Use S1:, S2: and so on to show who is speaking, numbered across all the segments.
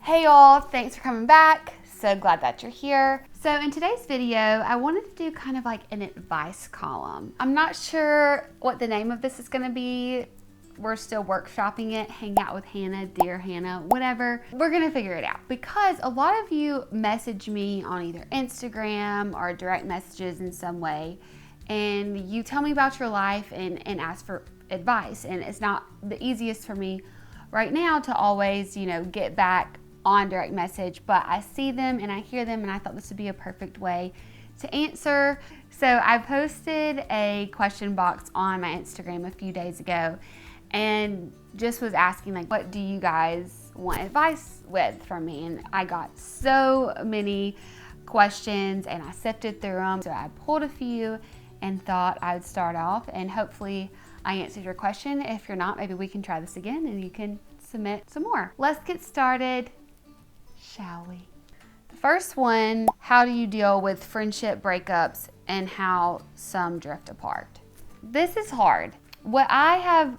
S1: Hey y'all, thanks for coming back. So glad that you're here. So in today's video, I wanted to do kind of like an advice column. I'm not sure what the name of this is gonna be. We're still workshopping it. Hangout with Hannah, Dear Hannah, whatever. We're gonna figure it out because a lot of you message me on either Instagram or direct messages in some way, and you tell me about your life and ask for advice. And it's not the easiest for me right now to always, get back on direct message, but I see them and I hear them, and I thought this would be a perfect way to answer. So I posted a question box on my Instagram a few days ago and just was asking, like, what do you guys want advice with from me? And I got so many questions and I sifted through them. So I pulled a few and thought I would start off, and hopefully I answered your question. If you're not, maybe we can try this again and you can submit some more. Let's get started, shall we? The first one, how do you deal with friendship breakups and how some drift apart? This is hard. What I have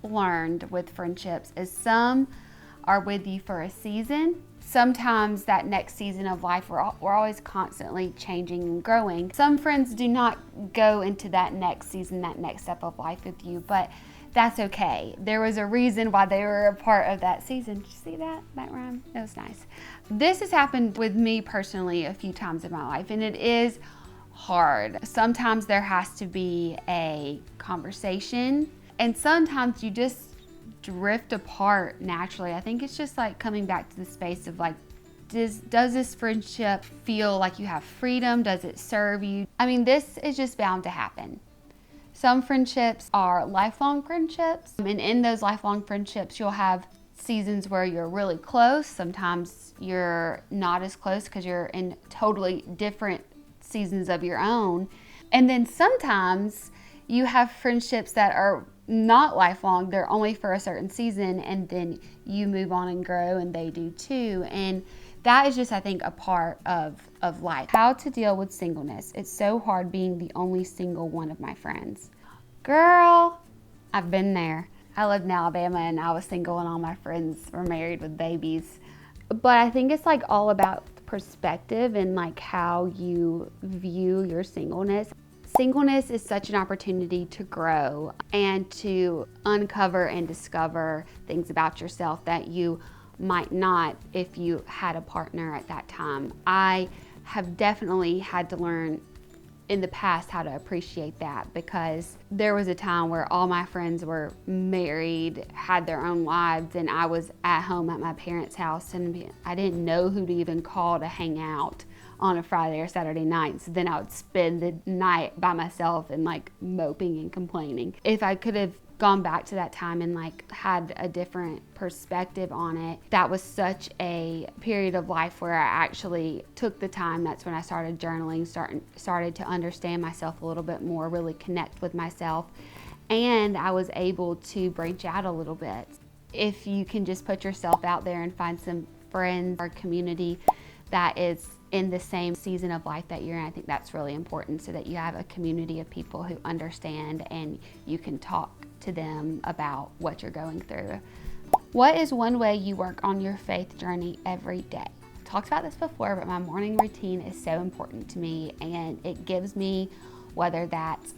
S1: learned with friendships is some are with you for a season. Sometimes that next season of life, we're always constantly changing and growing. Some friends do not go into that next season, that next step of life with you, but that's okay. There was a reason why they were a part of that season. Did you see that rhyme? That was nice. This has happened with me personally a few times in my life, and it is hard. Sometimes there has to be a conversation, and sometimes you just drift apart naturally. I think it's just like coming back to the space of like, does this friendship feel like you have freedom? Does it serve you? I mean, this is just bound to happen. Some friendships are lifelong friendships, and in those lifelong friendships, you'll have seasons where you're really close. Sometimes you're not as close because you're in totally different seasons of your own. And then sometimes you have friendships that are not lifelong, they're only for a certain season, and then you move on and grow, and they do too. And that is just, I think, a part of life. How to deal with singleness. It's so hard being the only single one of my friends. Girl, I've been there. I lived in Alabama and I was single and all my friends were married with babies. But I think it's like all about perspective and like how you view your singleness. Singleness is such an opportunity to grow and to uncover and discover things about yourself that you might not if you had a partner at that time. I have definitely had to learn in the past how to appreciate that, because there was a time where all my friends were married, had their own lives, and I was at home at my parents' house, and I didn't know who to even call to hang out on a Friday or Saturday night. So then I would spend the night by myself and like moping and complaining. If I could have gone back to that time and like had a different perspective on it, that was such a period of life where I actually took the time. That's when I started journaling, started to understand myself a little bit more, really connect with myself, and I was able to branch out a little bit. If you can just put yourself out there and find some friends or community that is in the same season of life that you're in, I think that's really important, so that you have a community of people who understand and you can talk to them about what you're going through. What is one way you work on your faith journey every day? I've talked about this before, but my morning routine is so important to me, and it gives me, whether that's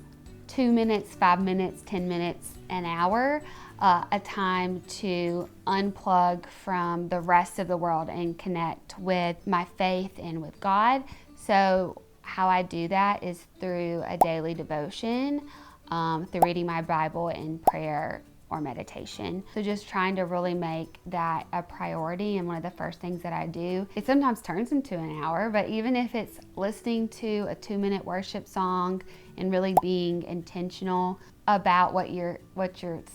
S1: 2 minutes, 5 minutes, 10 minutes, an hour, a time to unplug from the rest of the world and connect with my faith and with God. So how I do that is through a daily devotion, through reading my Bible and prayer or meditation. So just trying to really make that a priority. And one of the first things that I do, it sometimes turns into an hour, but even if it's listening to a 2-minute worship song and really being intentional about what you're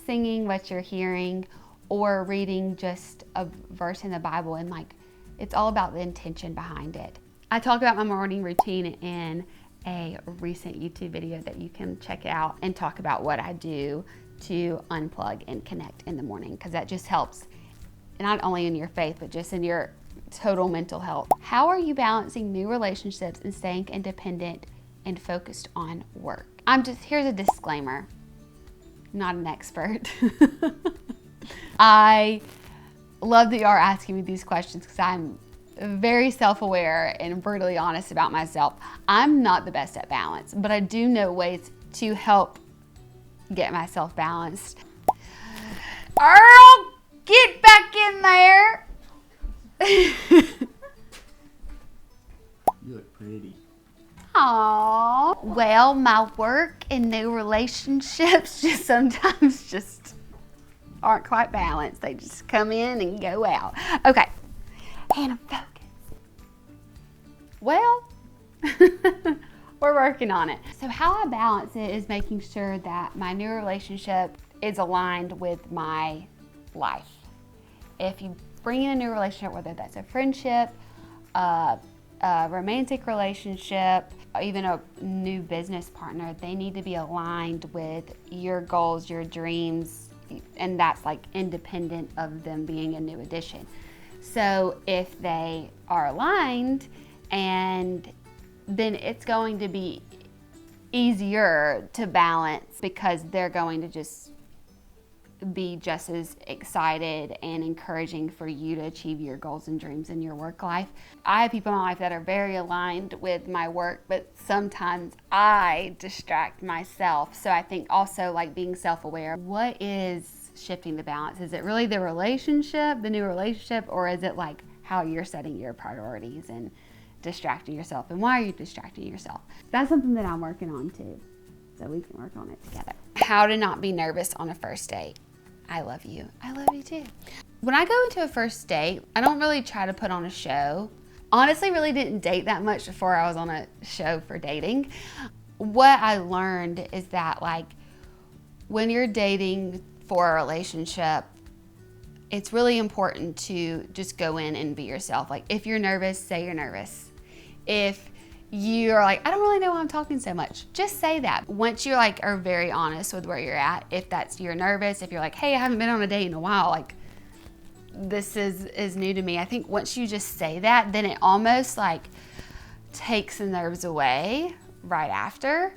S1: singing, what you're hearing, or reading just a verse in the Bible, and like, it's all about the intention behind it. I talk about my morning routine in a recent YouTube video that you can check out, and talk about what I do to unplug and connect in the morning, because that just helps not only in your faith, but just in your total mental health. How are you balancing new relationships and staying independent and focused on work? Here's a disclaimer. I'm not an expert. I love that you are asking me these questions because I'm very self-aware and brutally honest about myself. I'm not the best at balance, but I do know ways to help get myself balanced. Earl, get back in there.
S2: You look pretty.
S1: Aww. Well, my work and new relationships just sometimes just aren't quite balanced. They just come in and go out. Okay, Hannah, focus. Well, we're working on it. So how I balance it is making sure that my new relationship is aligned with my life. If you bring in a new relationship, whether that's a friendship, a romantic relationship, or even a new business partner, they need to be aligned with your goals, your dreams, and that's like independent of them being a new addition. So if they are aligned, and then it's going to be easier to balance because they're going to just be just as excited and encouraging for you to achieve your goals and dreams in your work life. I have people in my life that are very aligned with my work, but sometimes I distract myself. So I think also like being self-aware. What is shifting the balance? Is it really the relationship, the new relationship, or is it like how you're setting your priorities and distracting yourself? And why are you distracting yourself? That's something that I'm working on too. So we can work on it together. How to not be nervous on a first date. I love you. I love you too. When I go into a first date, I don't really try to put on a show. Honestly, really didn't date that much before I was on a show for dating. What I learned is that like when you're dating for a relationship, it's really important to just go in and be yourself. Like if you're nervous, say you're nervous. If you're like, I don't really know why I'm talking so much, just say that. Once you like are very honest with where you're at, if that's you're nervous, if you're like, hey, I haven't been on a date in a while, like this is new to me. I think once you just say that, then it almost like takes the nerves away right after.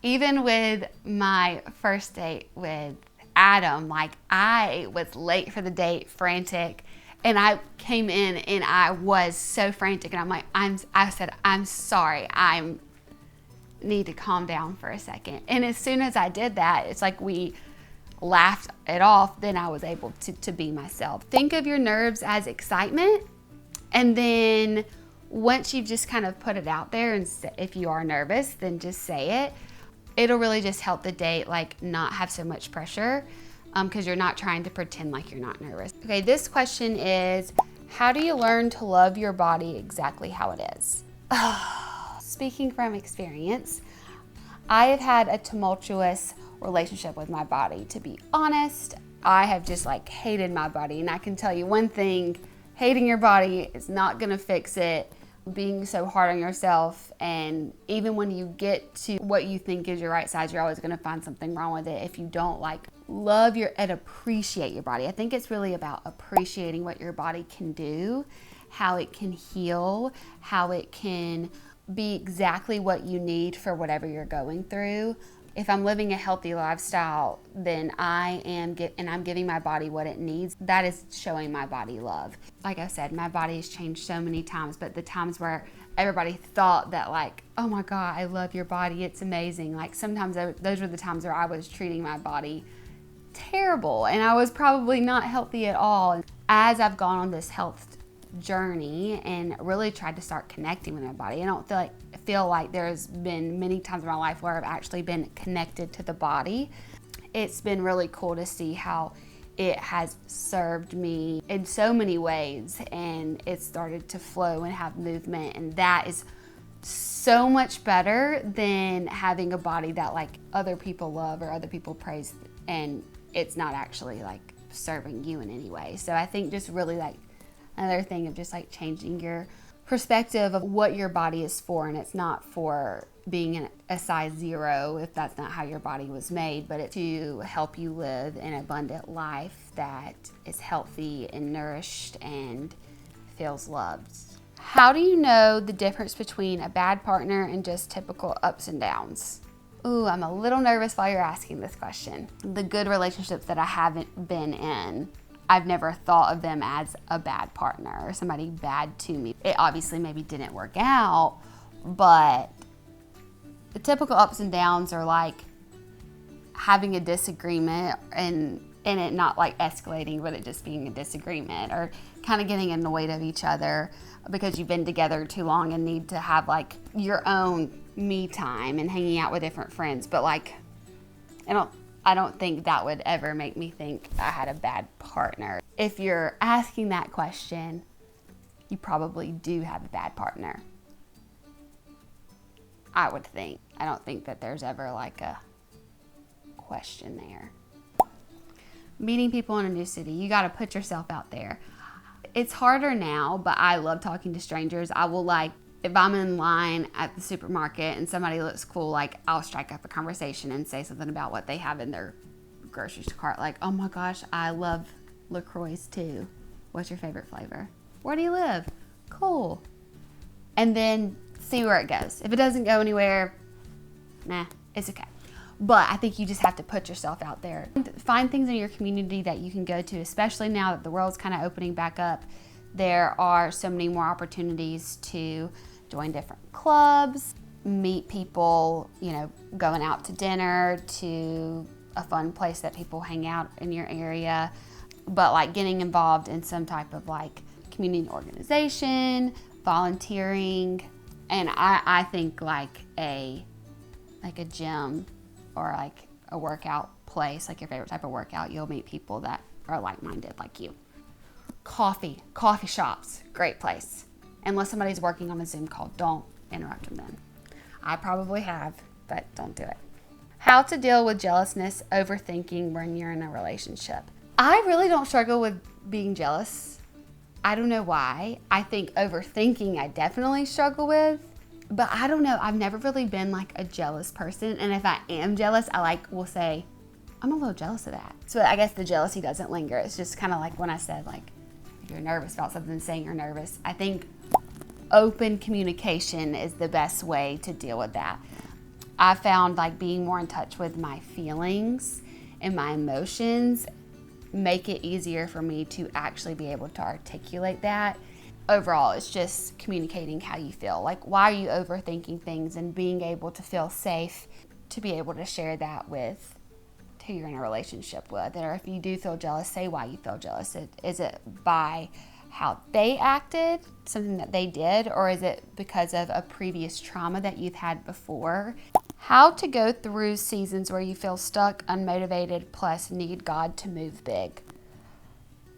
S1: Even with my first date with Adam, like I was late for the date, frantic. And I came in and I was so frantic, and I'm like, I said, I'm sorry, I need to calm down for a second. And as soon as I did that, it's like we laughed it off, then I was able to be myself. Think of your nerves as excitement, and then once you've just kind of put it out there, and if you are nervous, then just say it. It'll really just help the date like not have so much pressure. Because you're not trying to pretend like you're not nervous. Okay, this question is, how do you learn to love your body exactly how it is? Speaking from experience, I have had a tumultuous relationship with my body. To be honest, I have just like hated my body. And I can tell you one thing, hating your body is not gonna fix it. Being so hard on yourself, and even when you get to what you think is your right size, you're always going to find something wrong with it if you don't like love your and appreciate your body. I think it's really about appreciating what your body can do, how it can heal, how it can be exactly what you need for whatever you're going through. If I'm living a healthy lifestyle, then I'm giving my body what it needs. That is showing my body love. Like I said, my body has changed so many times, but the times where everybody thought that like, oh my God, I love your body, it's amazing. Like sometimes those were the times where I was treating my body terrible, and I was probably not healthy at all. As I've gone on this health journey and really tried to start connecting with my body, I don't feel like there's been many times in my life where I've actually been connected to the body. It's been really cool to see how it has served me in so many ways, and it started to flow and have movement, and that is so much better than having a body that like other people love or other people praise, and it's not actually like serving you in any way. So I think just really like another thing of just like changing your perspective of what your body is for, and it's not for being a size 0 if that's not how your body was made, but it's to help you live an abundant life that is healthy and nourished and feels loved. How do you know the difference between a bad partner and just typical ups and downs? Ooh, I'm a little nervous while you're asking this question. The good relationships that I haven't been in, I've never thought of them as a bad partner or somebody bad to me. It obviously maybe didn't work out, but the typical ups and downs are like having a disagreement and it not like escalating, but it just being a disagreement, or kind of getting annoyed of each other because you've been together too long and need to have like your own me time and hanging out with different friends. But like, I don't think that would ever make me think I had a bad partner. If you're asking that question, you probably do have a bad partner, I would think. I don't think that there's ever like a question there. Meeting people in a new city, you got to put yourself out there. It's harder now, but I love talking to strangers. I will, like, if I'm in line at the supermarket and somebody looks cool, like, I'll strike up a conversation and say something about what they have in their grocery cart. Like, oh my gosh, I love LaCroix too. What's your favorite flavor? Where do you live? Cool. And then see where it goes. If it doesn't go anywhere, nah, it's okay. But I think you just have to put yourself out there. Find things in your community that you can go to, especially now that the world's kind of opening back up. There are so many more opportunities to join different clubs, meet people, you know, going out to dinner, to a fun place that people hang out in your area. But like getting involved in some type of like community organization, volunteering, and I think like a gym or like a workout place, like your favorite type of workout, you'll meet people that are like-minded like you. Coffee shops, great place. Unless somebody's working on a Zoom call, don't interrupt them then. I probably have, but don't do it. How to deal with jealousness, overthinking when you're in a relationship. I really don't struggle with being jealous. I don't know why. I think overthinking I definitely struggle with. But I don't know, I've never really been like a jealous person. And if I am jealous, I will say, I'm a little jealous of that. So I guess the jealousy doesn't linger. It's just kind of like when I said, like, if you're nervous about something, saying you're nervous. I think open communication is the best way to deal with that. I found like being more in touch with my feelings and my emotions make it easier for me to actually be able to articulate that. Overall, it's just communicating how you feel. Like, why are you overthinking things, and being able to feel safe to be able to share that with who you're in a relationship with. Or if you do feel jealous, say why you feel jealous. Is it by how they acted, something that they did, or is it because of a previous trauma that you've had before? How to go through seasons where you feel stuck, unmotivated, plus need God to move big.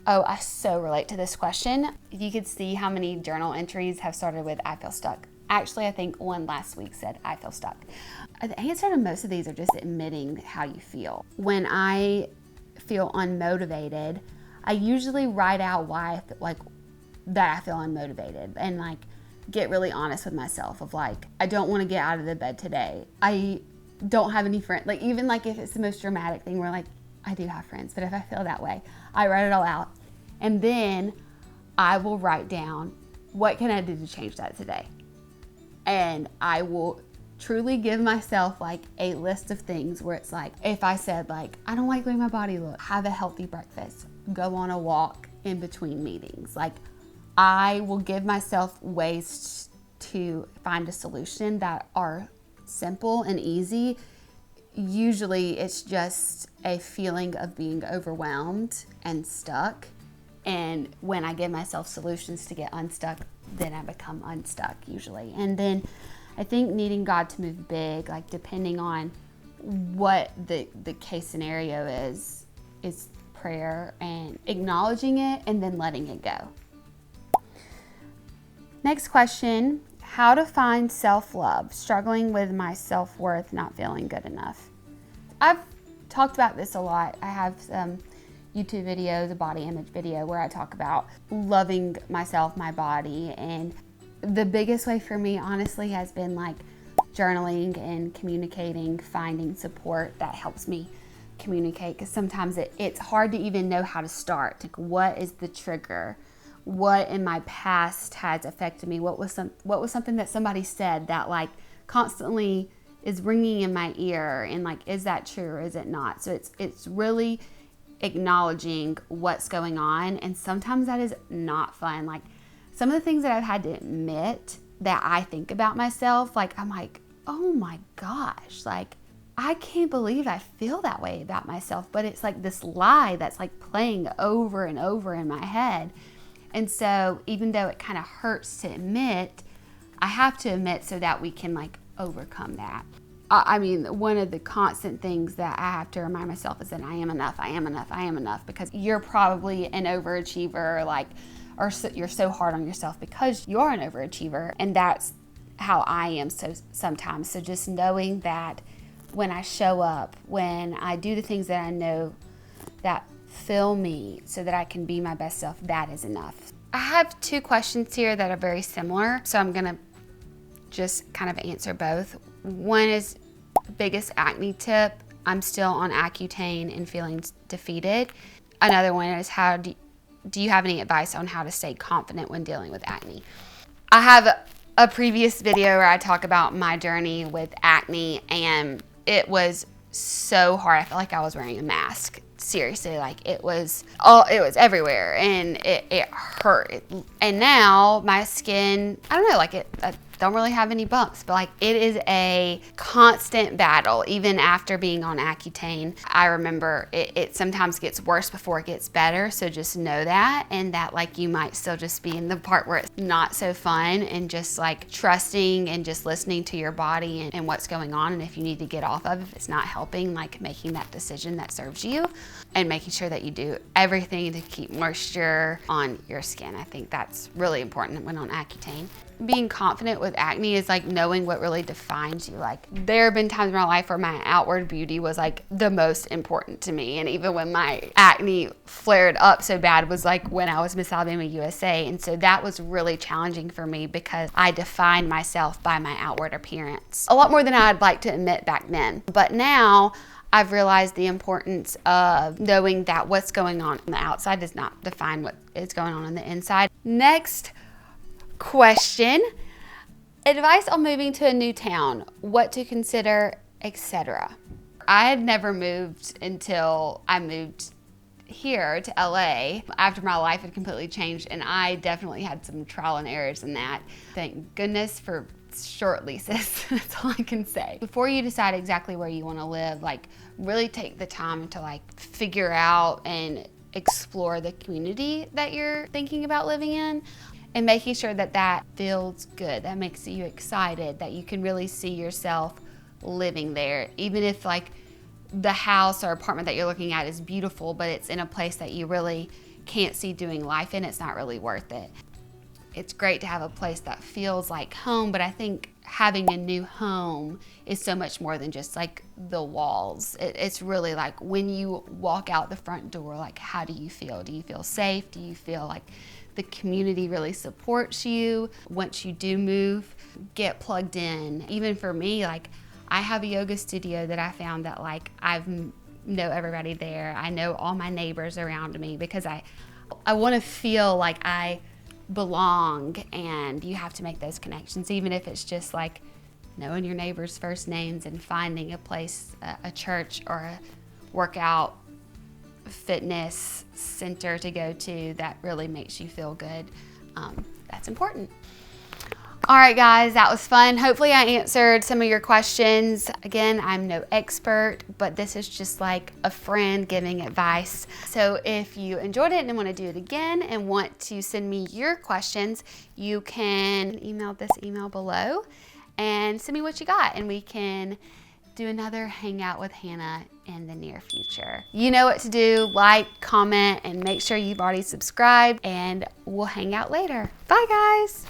S1: Oh, I so relate to this question. You could see how many journal entries have started with I feel stuck. Actually, I think one last week said I feel stuck. The answer to most of these are just admitting how you feel. When I feel unmotivated, I usually write out why I feel unmotivated, and like get really honest with myself of like, I don't want to get out of the bed today. I don't have any friends. Like, even like if it's the most dramatic thing where like I do have friends, but if I feel that way, I write it all out. And then I will write down, what can I do to change that today? And I will truly give myself like a list of things where it's like, if I said like, I don't like the way my body looks, have a healthy breakfast, go on a walk in between meetings. Like, I will give myself ways to find a solution that are simple and easy. Usually it's just a feeling of being overwhelmed and stuck. And when I give myself solutions to get unstuck, then I become unstuck usually. And then I think needing God to move big, like depending on what the case scenario is prayer and acknowledging it and then letting it go. Next question, how to find self-love, struggling with my self-worth, not feeling good enough. I've talked about this a lot. I have some YouTube videos, a body image video where I talk about loving myself, my body. And the biggest way for me, honestly, has been like journaling and communicating, finding support that helps me communicate. Because sometimes it's hard to even know how to start. Like, what is the trigger? What in my past has affected me? What was something that somebody said that like constantly is ringing in my ear, and like, is that true or is it not? So it's really acknowledging what's going on. And sometimes that is not fun. Like some of the things that I've had to admit that I think about myself, like I'm like, oh my gosh, like I can't believe I feel that way about myself. But it's like this lie that's like playing over and over in my head. And so even though it kind of hurts to admit, I have to admit so that we can like overcome that. I mean, one of the constant things that I have to remind myself is that I am enough, I am enough, I am enough, because you're probably an overachiever, like, or so, you're so hard on yourself because you're an overachiever, and that's how I am sometimes. So just knowing that when I show up, when I do the things that I know that fill me so that I can be my best self, that is enough. I have 2 questions here that are very similar, so I'm gonna just kind of answer both. One is biggest acne tip. I'm still on Accutane and feeling defeated. Another one is do you have any advice on how to stay confident when dealing with acne? I have a previous video where I talk about my journey with acne, and it was so hard. I felt like I was wearing a mask. Seriously, like it was everywhere, and it hurt. And now my skin, I don't know, like I don't really have any bumps, but like it is a constant battle. Even after being on Accutane, I remember it sometimes gets worse before it gets better. So just know that, and that like you might still just be in the part where it's not so fun, and just like trusting and just listening to your body and what's going on. And if you need to get off of it, if it's not helping, like making that decision that serves you, and making sure that you do everything to keep moisture on your skin. I think that's really important when on Accutane. Being confident with acne is like knowing what really defines you. Like there have been times in my life where my outward beauty was like the most important to me. And even when my acne flared up so bad was like when I was Miss Alabama USA. And so that was really challenging for me because I defined myself by my outward appearance. A lot more than I'd like to admit back then. But now I've realized the importance of knowing that what's going on the outside does not define what is going on the inside. Next question, advice on moving to a new town, what to consider, etc. I had never moved until I moved here to LA after my life had completely changed, and I definitely had some trial and errors in that. Thank goodness for short leases. That's all I can say. Before you decide exactly where you want to live, like really take the time to like figure out and explore the community that you're thinking about living in, and making sure that that feels good, that makes you excited, that you can really see yourself living there. Even if like the house or apartment that you're looking at is beautiful, but it's in a place that you really can't see doing life in, it's not really worth it. It's great to have a place that feels like home, but I think having a new home is so much more than just like the walls. It's really like when you walk out the front door, like how do you feel? Do you feel safe? Do you feel like the community really supports you? Once you do move, get plugged in. Even for me, like I have a yoga studio that I found that like know everybody there. I know all my neighbors around me because I want to feel like I belong, and you have to make those connections, even if it's just like knowing your neighbors' first names and finding a place, a church or a workout fitness center to go to that really makes you feel good. That's important. All right, guys, that was fun. Hopefully I answered some of your questions. Again, I'm no expert, but this is just like a friend giving advice. So if you enjoyed it and want to do it again and want to send me your questions, you can email this email below and send me what you got, and we can do another Hangout with Hannah in the near future. You know what to do. Like, comment, and make sure you've already subscribed, and we'll hang out later. Bye, guys.